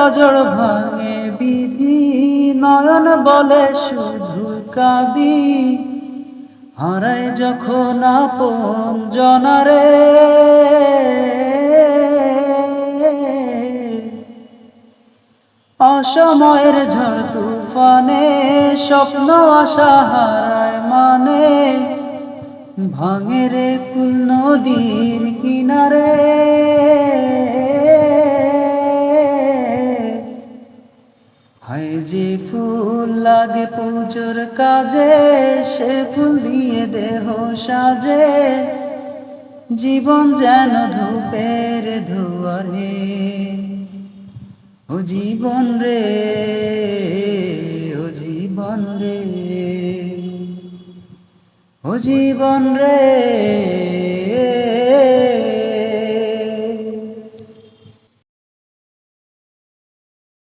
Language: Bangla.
কাজড় ভাঙে বিধি, নয়ন বলে শুধু কাঁদি। হারায় যখন আপন জনারে, অসময়ের ঝড় তুফানে স্বপ্ন আশা হারায় মানে। ভাঙে রে কুল নদীর কিনারে, হায় যে ফুল লাগে পুজোর কাজে, সে ফুল দিয়ে দেহ সাজে। জীবন যেন ধূপের ধোয়ারে, ও জীবন রে, ও জীবন রে, ও জীবন রে।